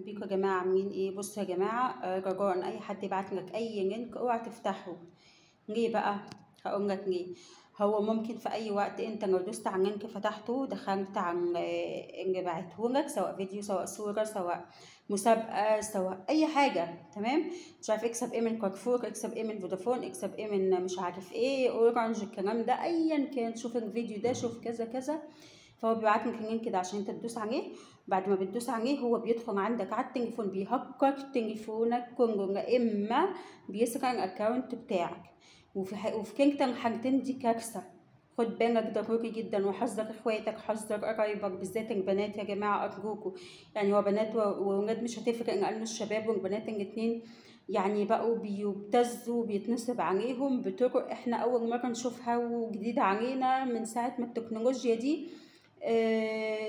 بيكم يا جماعة عاملين ايه؟ بصوا يا جماعة، رجاء اي حد يبعت لك اي لينك اوعى تفتحه. ليه بقى؟ هقول لك ليه. هو ممكن في اي وقت انت لو دوست على اللينك فتحته دخلت على اللي بعتهولك، سواء فيديو سواء صورة سواء مسابقة سواء اي حاجة، تمام؟ مش عارف اكسب ايه من كارفور، اكسب ايه من فودافون، اكسب ايه من مش عارف ايه اورنج، الكلام ده ايا كان. شوف الفيديو ده، شوف كذا كذا. فهو بيبعت لك اللينك ده عشان انت تدوس عليه. بعد ما بتدوس عليه هو بيدخل عندك على التليفون، بيهكر تليفونك كله، لا اما بيسرق الاكونت بتاعك. وفي كلتا الحالتين دي كارثه. خد بالك ضروري جدا، وحذر اخواتك، حذر قرايبك، بالذات البنات يا جماعه ارجوكوا. يعني هو بنات وولاد مش هتفرق، لان الشباب والبنات الاتنين يعني بقوا بيبتزوا وبيتنصب عليهم بطرق احنا اول مره نشوفها وجديده علينا من ساعه ما التكنولوجيا دي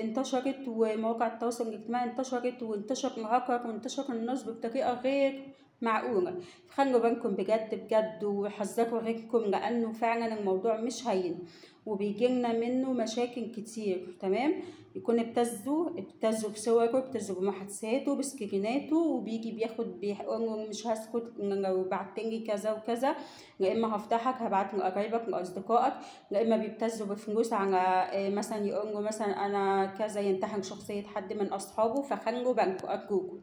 انتشرت، ومواقع التواصل الاجتماعي انتشرت، وانتشر الهكر وانتشر النصب بطريقة غير معقولة. خلوا بالكم بجد بجد، وحذروا غيركم، لأنه فعلا الموضوع مش هين وبيجيلنا منه مشاكل كتير. تمام؟ يكون ابتزوا بصوره، ابتزوا بمحادثاته بسكريناته، وبيجي بيقول مش هسكت لو بعتلي كذا وكذا، يا اما هفضحك، هبعت لقرايبك لاصدقائك. يا اما بيبتزوا بفلوس على مثلا يقول له مثلا انا كذا، ينتحل شخصيه حد من اصحابه. فخلوا بالكم ارجوكم.